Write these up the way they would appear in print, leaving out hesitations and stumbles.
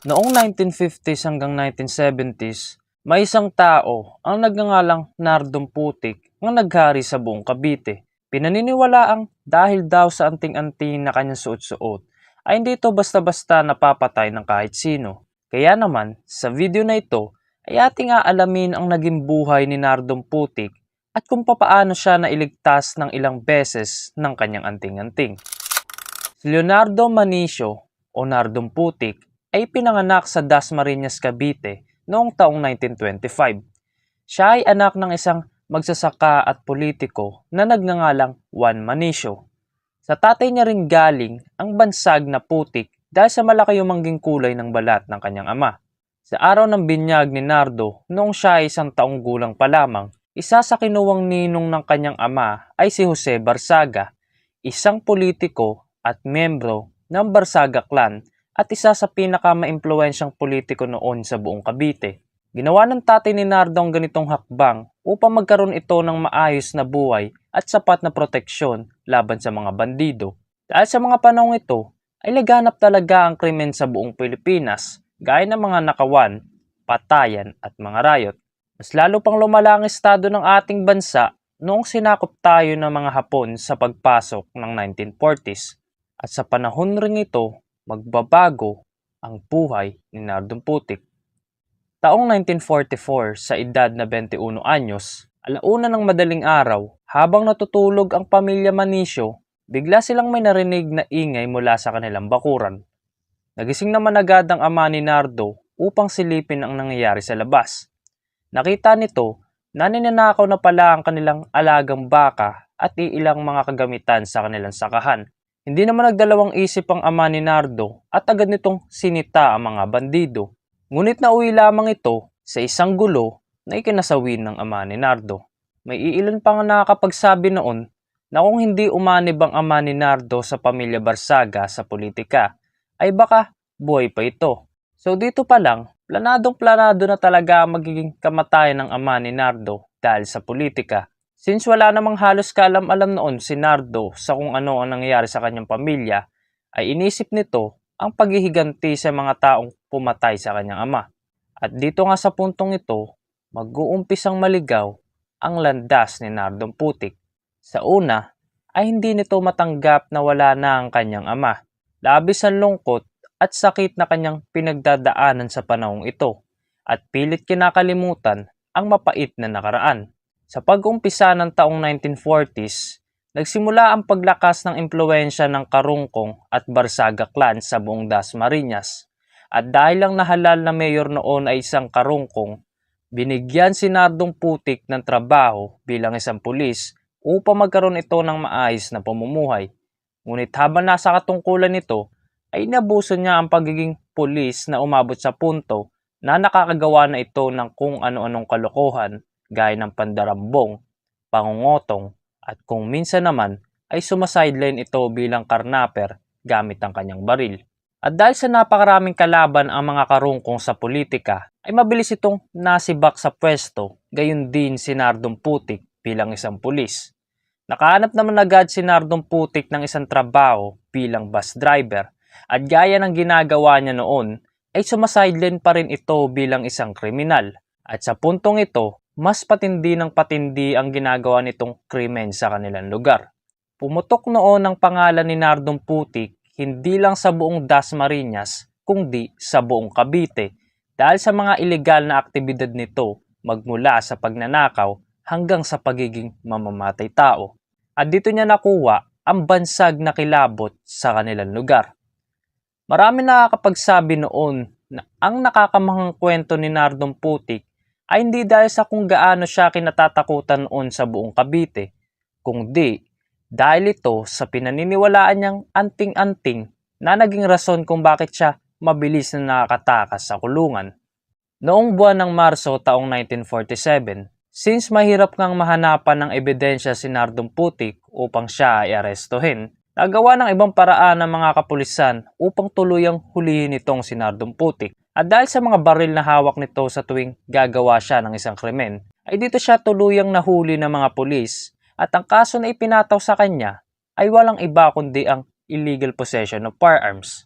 Noong 1950s hanggang 1970s, may isang tao ang nagngangalang Nardong Putik ang naghari sa buong Cavite. Pinaniniwalaang dahil daw sa anting-anting na kanyang suot-suot, ay hindi ito basta-basta napapatay ng kahit sino. Kaya naman, sa video na ito, ay ating aalamin ang naging buhay ni Nardong Putik at kung papaano siya nailigtas ng ilang beses ng kanyang anting-anting. Si Leonardo Manicio o Nardong Putik ay pinanganak sa Dasmariñas, Cavite noong taong 1925. Siya ay anak ng isang magsasaka at politiko na nagngangalang Juan Manicio. Sa tatay niya rin galing ang bansag na putik dahil sa malaki yung mangging kulay ng balat ng kanyang ama. Sa araw ng binyag ni Nardo noong siya ay 1 taong gulang pa lamang, isa sa kinuwang ninong ng kanyang ama ay si Jose Barsaga, isang politiko at miyembro ng Barsaga Clan at isa sa pinakamaimpluwensyang politiko noon sa buong Cavite. Ginawa ng tatay ni Nardo ang ganitong hakbang upang magkaroon ito ng maayos na buhay at sapat na proteksyon laban sa mga bandido. Dahil sa mga panahong ito, ay laganap talaga ang krimen sa buong Pilipinas, gaya ng mga nakawan, patayan at mga riot. Mas lalo pang lumala ang estado ng ating bansa noong sinakop tayo ng mga Hapon sa pagpasok ng 1940s. At sa panahon ring ito, magbabago ang buhay ni Nardong Putik. Taong 1944, sa edad na 21 anyos, alauna ng madaling araw, habang natutulog ang pamilya Manicio, bigla silang may narinig na ingay mula sa kanilang bakuran. Nagising naman agad ang ama ni Nardo upang silipin ang nangyayari sa labas. Nakita nito na ninanakaw na pala ang kanilang alagang baka at iilang mga kagamitan sa kanilang sakahan. Hindi naman nagdalawang isip ang ama ni Nardo at agad nitong sinita ang mga bandido. Ngunit nauwi lamang ito sa isang gulo na ikinasawin ng ama ni Nardo. May iilan pa nga nakakapagsabi noon na kung hindi umanib ang ama ni Nardo sa pamilya Barsaga sa politika, ay baka buhay pa ito. So dito pa lang, planadong-planado na talaga ang magiging kamatayan ng ama ni Nardo dahil sa politika. Since wala namang halos kaalam-alam noon si Nardo sa kung ano ang nangyayari sa kanyang pamilya, ay inisip nito ang paghihiganti sa mga taong pumatay sa kanyang ama. At dito nga sa puntong ito, mag-uumpisang maligaw ang landas ni Nardong Putik. Sa una, ay hindi nito matanggap na wala na ang kanyang ama. Labis ang lungkot at sakit na kanyang pinagdadaanan sa panahong ito at pilit kinakalimutan ang mapait na nakaraan. Sa pag-umpisa ng taong 1940s, nagsimula ang paglakas ng impluwensya ng Karungkong at Barsaga Clan sa buong Dasmariñas. At dahil lang nahalal na mayor noon ay isang Karungkong, binigyan si Nardong Putik ng trabaho bilang isang pulis upang magkaroon ito ng maayos na pamumuhay. Ngunit habang nasa katungkulan nito, ay inabuso niya ang pagiging pulis na umabot sa punto na nakakagawa na ito ng kung ano-anong kalokohan gaya ng pandarambong, pangungotong, at kung minsan naman ay sumasideline ito bilang karnaper gamit ang kanyang baril. At dahil sa napakaraming kalaban ang mga karungkong sa politika, ay mabilis itong nasibak sa pwesto, gayon din si Nardong Putik bilang isang pulis. Nakahanap naman agad si Nardong Putik ng isang trabaho bilang bus driver at gaya ng ginagawa niya noon, ay sumasideline pa rin ito bilang isang kriminal. At sa puntong ito, mas patindi ng patindi ang ginagawa nitong krimen sa kanilang lugar. Pumutok noon ang pangalan ni Nardong Putik hindi lang sa buong Dasmariñas kundi sa buong Cavite dahil sa mga ilegal na aktibidad nito magmula sa pagnanakaw hanggang sa pagiging mamamatay tao. At dito niya nakuha ang bansag na kilabot sa kanilang lugar. Marami nakakapagsabi noon na ang nakakamanghang kwento ni Nardong Putik ay hindi dahil sa kung gaano siya kinatatakutan noon sa buong Cavite, kundi dahil ito sa pinaniniwalaan niyang anting-anting na naging rason kung bakit siya mabilis na nakakatakas sa kulungan. Noong buwan ng Marso taong 1947, since mahirap ngang mahanapan ng ebidensya si Nardong Putik upang siya ay arestuhin, nagawa ng ibang paraan ng mga kapulisan upang tuluyang hulihin itong si Nardong Putik. At dahil sa mga baril na hawak nito sa tuwing gagawa siya ng isang krimen, ay dito siya tuluyang nahuli ng mga pulis at ang kaso na ipinataw sa kanya ay walang iba kundi ang illegal possession of firearms.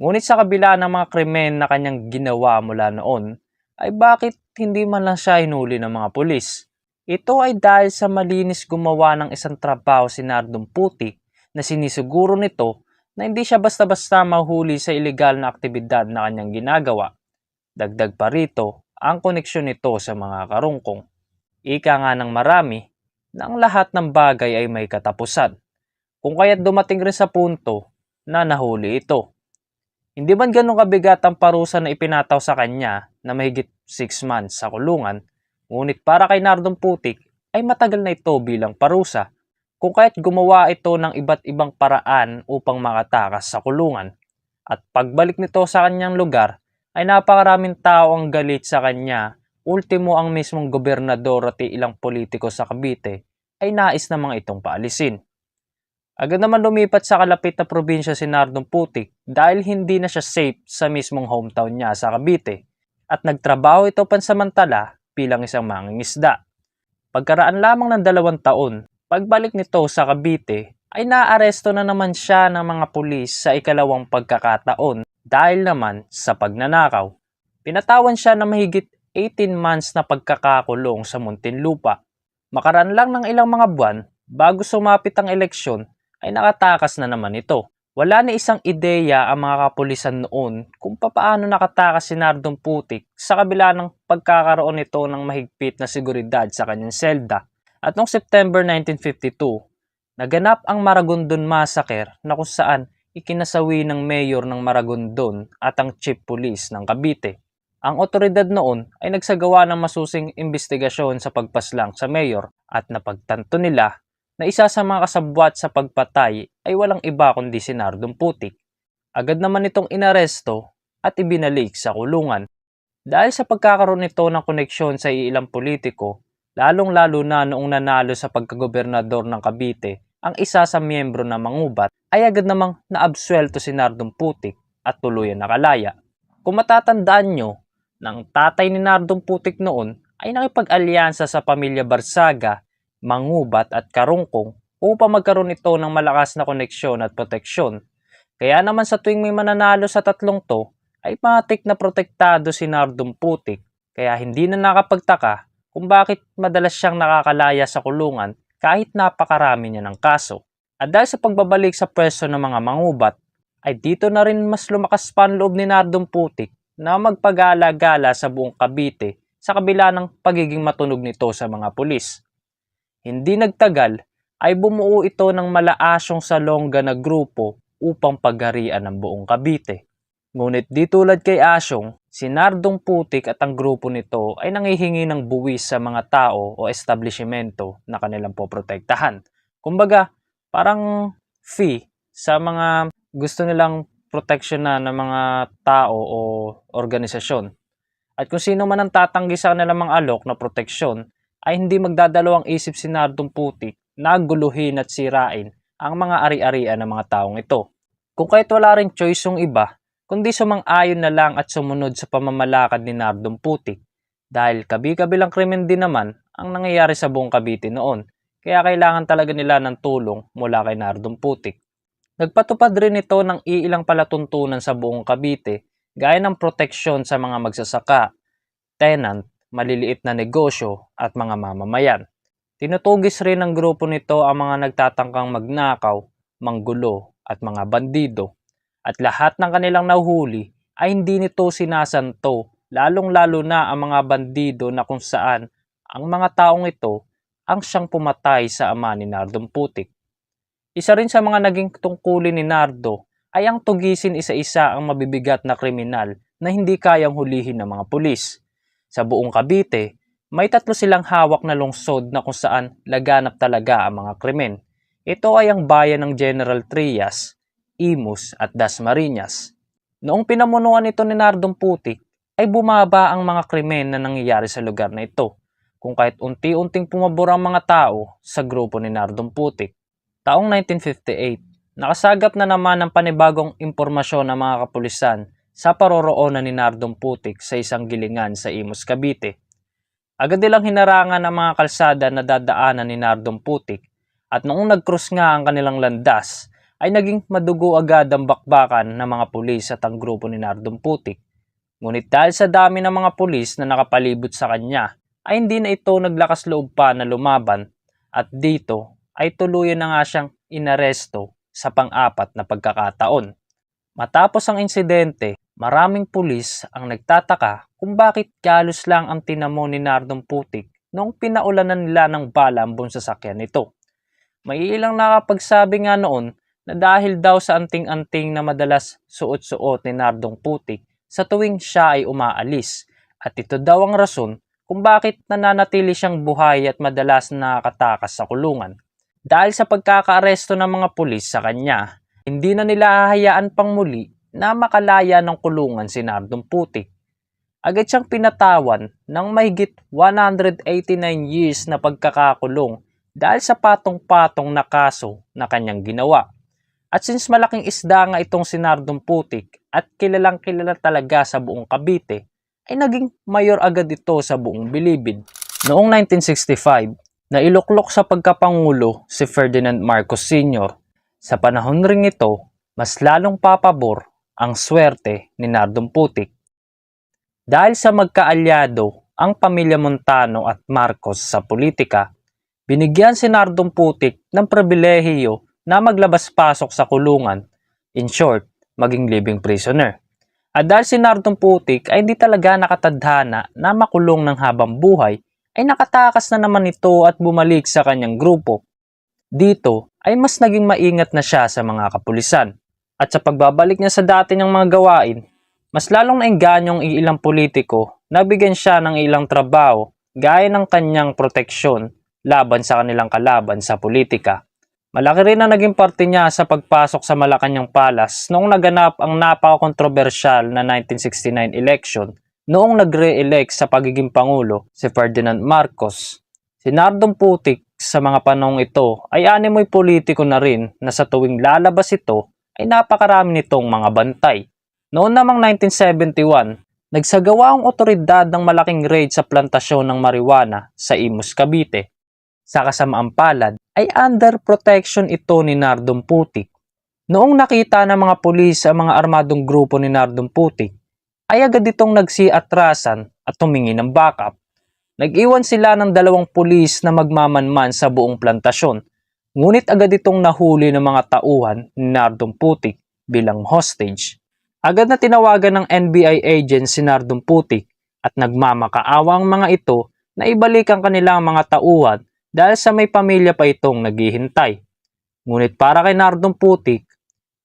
Ngunit sa kabila ng mga krimen na kanyang ginawa mula noon, ay bakit hindi man lang siya hinuli ng mga pulis? Ito ay dahil sa malinis gumawa ng isang trabaho si Nardong Putik na sinisiguro nito na hindi siya basta-basta mahuli sa ilegal na aktibidad na kanyang ginagawa. Dagdag pa rito ang koneksyon nito sa mga karungkong. Ika nga ng marami na ang lahat ng bagay ay may katapusan, kung kaya't dumating rin sa punto na nahuli ito. Hindi man ganun kabigat ang parusa na ipinataw sa kanya na mahigit 6 months sa kulungan, ngunit para kay Nardong Putik ay matagal na ito bilang parusa, kung kaya't gumawa ito ng iba't ibang paraan upang makatakas sa kulungan. At pagbalik nito sa kanyang lugar ay napakaraming tao ang galit sa kanya. Ultimo ang mismong gobernador at ilang politiko sa Cavite ay nais namang itong paalisin. Agad naman lumipat sa kalapit na probinsya si Nardong Putik dahil hindi na siya safe sa mismong hometown niya sa Cavite at nagtrabaho ito pansamantala bilang isang mangingisda. Pagkaraan lamang ng 2 taon, pagbalik nito sa Cavite ay naaresto na naman siya ng mga pulis sa ikalawang pagkakataon dahil naman sa pagnanakaw. Pinatawan siya ng mahigit 18 months na pagkakakulong sa Muntinlupa. Makaraan lang ng ilang mga buwan bago sumapit ang eleksyon ay nakatakas na naman ito. Wala ni isang ideya ang mga kapulisan noon kung papaano nakatakas si Nardong Putik sa kabila ng pagkakaroon nito ng mahigpit na seguridad sa kanyang selda. At noong September 1952, naganap ang Maragondon Massacre na kung saan ikinasawi ng mayor ng Maragondon at ang chief police ng Cavite. Ang otoridad noon ay nagsagawa ng masusing investigasyon sa pagpaslang sa mayor at napagtanto nila na isa sa mga kasabwat sa pagpatay ay walang iba kundi si Nardong Putik. Agad naman itong inaresto at ibinalik sa kulungan. Dahil sa pagkakaroon nito ng koneksyon sa ilang politiko, lalong-lalo na noong nanalo sa pagkagobernador ng Cavite, ang isa sa miyembro ng Mangubat ay agad namang naabsuelto si Nardong Putik at tuluyan nakalaya. Kung matatandaan nyo, ng tatay ni Nardong Putik noon ay nakipag-alyansa sa pamilya Barsaga, Mangubat at Karungkong upang magkaroon ito ng malakas na koneksyon at proteksyon. Kaya naman sa tuwing may mananalo sa tatlong to, ay matik na protektado si Nardong Putik, kaya hindi na nakapagtaka kung bakit madalas siyang nakakalaya sa kulungan kahit napakarami niya ng kaso. At dahil sa pagbabalik sa pwesto ng mga Mangubat, ay dito na rin mas lumakas pa ang loob ni Nardong Putik na magpagala-gala sa buong Cavite sa kabila ng pagiging matunog nito sa mga pulis. Hindi nagtagal ay bumuo ito ng malaasyong salongga na grupo upang pagharian ng buong Cavite. Ngunit di tulad kay Asyong, si Nardong Putik at ang grupo nito ay nangihingi ng buwis sa mga tao o establishmento na kanilang poprotektahan. Kumbaga, parang fee sa mga gusto nilang proteksyonan ng mga tao o organisasyon. At kung sino man ang tatanggi sa kanilang mga alok na proteksyon, ay hindi magdadalawang isip si Nardong Putik na guluhin at sirain ang mga ari-arian ng mga taong ito. Kung kahit wala rin choice yung iba, kundi sumang-ayon na lang at sumunod sa pamamalakad ni Nardong Putik. Dahil kabi-kabilang krimen din naman ang nangyayari sa buong Cavite noon, kaya kailangan talaga nila ng tulong mula kay Nardong Putik. Nagpatupad rin ito ng iilang palatuntunan sa buong Cavite gaya ng proteksyon sa mga magsasaka, tenant, maliliit na negosyo at mga mamamayan. Tinutugis rin ng grupo nito ang mga nagtatangkang magnakaw, manggulo at mga bandido. At lahat ng kanilang nahuhuli ay hindi nito sinasanto, lalong-lalo na ang mga bandido na kung saan ang mga taong ito ang siyang pumatay sa ama ni Nardong Putik. Isa rin sa mga naging tungkulin ni Nardo ay ang tugisin isa-isa ang mabibigat na kriminal na hindi kayang hulihin ng mga pulis. Sa buong Cavite, may 3 silang hawak na lungsod na kung saan laganap talaga ang mga krimen. Ito ay ang bayan ng General Trias, Imus at Dasmariñas. Noong pinamunuan ito ni Nardong Putik, ay bumaba ang mga krimen na nangyayari sa lugar na ito, kung kahit unti-unting pumabor ang mga tao sa grupo ni Nardong Putik. Taong 1958, nakasagap na naman ng panibagong impormasyon ng mga kapulisan sa paroroonan ni Nardong Putik sa isang gilingan sa Imus, Cavite. Agad nilang hinarangan ang mga kalsada na dadaanan ni Nardong Putik at noong nag-cross nga ang kanilang landas ay naging madugo agad ang bakbakan ng mga pulis at ang grupo ni Nardong Putik. Ngunit dahil sa dami ng mga pulis na nakapalibot sa kanya, ay hindi na ito naglakas loob pa na lumaban at dito ay tuluyan na nga siyang inaresto sa pang-apat na pagkakataon. Matapos ang insidente, maraming pulis ang nagtataka kung bakit galos lang ang tinamo ni Nardong Putik noong pinaulanan nila ng bala ang buong sasakyan nito. May ilang nakapagsabi nga noon na dahil daw sa anting-anting na madalas suot-suot ni Nardong Putik sa tuwing siya ay umaalis at ito daw ang rason kung bakit nananatili siyang buhay at madalas nakakatakas sa kulungan. Dahil sa pagkakaaresto ng mga pulis sa kanya, hindi na nila hahayaan pang muli na makalaya ng kulungan si Nardong Putik. Agad siyang pinatawan ng mahigit 189 years na pagkakakulong dahil sa patong-patong na kaso na kanyang ginawa. At since malaking isda nga itong si Nardong Putik at kilalang kilala talaga sa buong Cavite, ay naging mayor agad ito sa buong Bilibid. Noong 1965, nailuklok sa pagkapangulo si Ferdinand Marcos Sr. Sa panahon ring ito, mas lalong papabor ang swerte ni Nardong Putik. Dahil sa magkaalyado ang pamilya Montano at Marcos sa politika, binigyan si Nardong Putik ng pribilehiyo na maglabas-pasok sa kulungan, in short, maging living prisoner. At dahil si Nardong Putik ay hindi talaga nakatadhana na makulong ng habang buhay, ay nakatakas na naman ito at bumalik sa kanyang grupo. Dito ay mas naging maingat na siya sa mga kapulisan. At sa pagbabalik niya sa dati niyang mga gawain, mas lalong naingganyong ilang politiko na bigyan siya ng ilang trabaho gaya ng kanyang proteksyon laban sa kanilang kalaban sa politika. Malaki rin ang naging parte niya sa pagpasok sa Malacanang Palace noong naganap ang napaka-kontrobersyal na 1969 election noong nagre-elect sa pagiging Pangulo si Ferdinand Marcos. Si Nardong Putik sa mga panahong ito ay animoy politiko na rin na sa tuwing lalabas ito ay napakarami nitong mga bantay. Noon namang 1971, nagsagawa ang otoridad ng malaking raid sa plantasyon ng marijuana sa Imus, Cavite. Sa kasamaang palad ay under protection ito ni Nardong Putik. Noong nakita ng mga pulis ang mga armadong grupo ni Nardong Putik, ay agad itong nagsiatrasan at humingi ng backup. Nag-iwan sila ng 2 pulis na magmamanman sa buong plantasyon, ngunit agad itong nahuli ng mga tauhan ni Nardong Putik bilang hostage. Agad na tinawagan ng NBI agent si Nardong Putik at nagmamakaawa ang mga ito na ibalik ang kanilang mga tauhan dahil sa may pamilya pa itong naghihintay. Ngunit para kay Nardong Putik,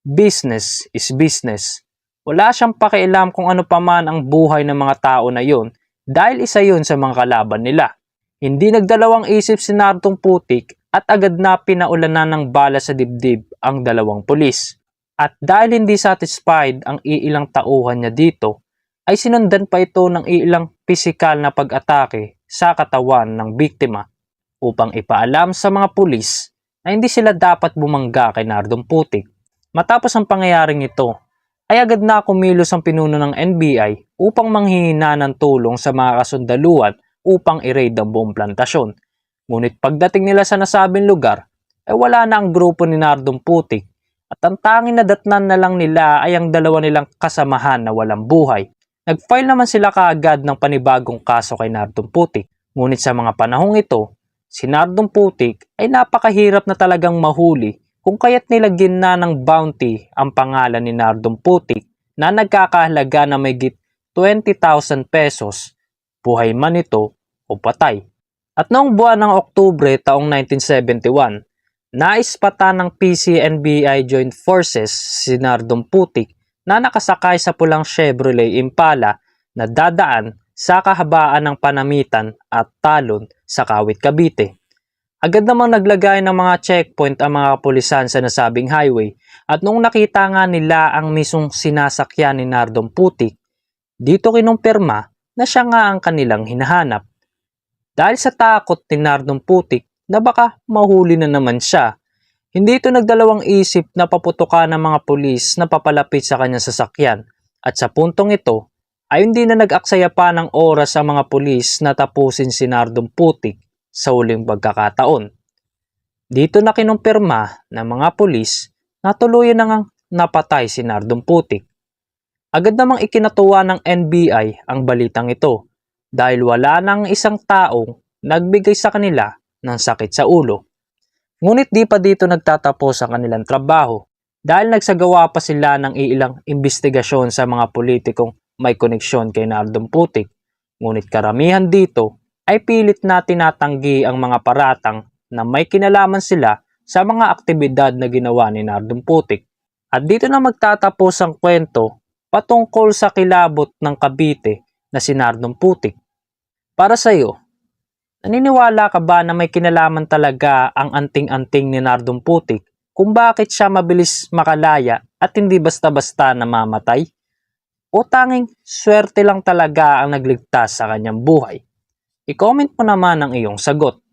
business is business. Wala siyang pakialam kung ano pa man ang buhay ng mga tao na yon dahil isa yun sa mga kalaban nila. Hindi nagdalawang isip si Nardong Putik at agad na pinaulanan ng bala sa dibdib ang 2 pulis. At dahil hindi satisfied ang iilang tauhan niya dito, ay sinundan pa ito ng iilang pisikal na pag-atake sa katawan ng biktima upang ipaalam sa mga pulis na hindi sila dapat bumangga kay Nardong Putik. Matapos ang pangyayaring ito, ay agad na kumilos ang pinuno ng NBI upang manghihina ng tulong sa mga kasundaluhan upang i-raid ang buong plantasyon. Ngunit pagdating nila sa nasabing lugar, ay wala na ang grupo ni Nardong Putik at ang tanging nadatnan na lang nila ay ang 2 nilang kasamahan na walang buhay. Nag-file naman sila kaagad ng panibagong kaso kay Nardong Putik. Ngunit sa mga panahong ito, si Nardong Putik ay napakahirap na talagang mahuli kung kaya't nilagyan na ng bounty ang pangalan ni Nardong Putik na nagkakahalaga na mahigit 20,000 pesos, buhay man ito o patay. At noong buwan ng Oktubre taong 1971, naispata ng PCNBI Joint Forces si Nardong Putik na nakasakay sa pulang Chevrolet Impala na dadaan sa kahabaan ng Panamitan at Talon sa Kawit, Cavite. Agad namang naglagay ng mga checkpoint ang mga kapulisan sa nasabing highway at nung nakita nga nila ang mismong sinasakyan ni Nardong Putik, dito kinumpirma na siya nga ang kanilang hinahanap. Dahil sa takot ni Nardong Putik na baka mahuli na naman siya, hindi ito nagdalawang isip na paputukan ng mga pulis na papalapit sa kanyang sasakyan at sa puntong ito ay hindi na nag-aksaya pa ng oras ang mga pulis na tapusin si Nardong Putik sa huling pagkakataon. Dito na kinumpirma ng mga pulis natuluyan na ngang napatay si Nardong Putik. Agad namang ikinatuwa ng NBI ang balitang ito dahil wala nang isang taong nagbigay sa kanila ng sakit sa ulo. Ngunit di pa dito nagtatapos ang kanilang trabaho dahil nagsagawa pa sila ng ilang investigasyon sa mga politikong may koneksyon kay Nardong Putik. Ngunit karamihan dito ay pilit na tinatanggi ang mga paratang na may kinalaman sila sa mga aktibidad na ginawa ni Nardong Putik. At dito na magtatapos ang kwento patungkol sa kilabot ng Cavite na si Nardong Putik. Para sa iyo, naniniwala ka ba na may kinalaman talaga ang anting-anting ni Nardong Putik kung bakit siya mabilis makalaya at hindi basta-basta namamatay? O tanging swerte lang talaga ang nagligtas sa kanyang buhay? I-comment mo naman ang iyong sagot.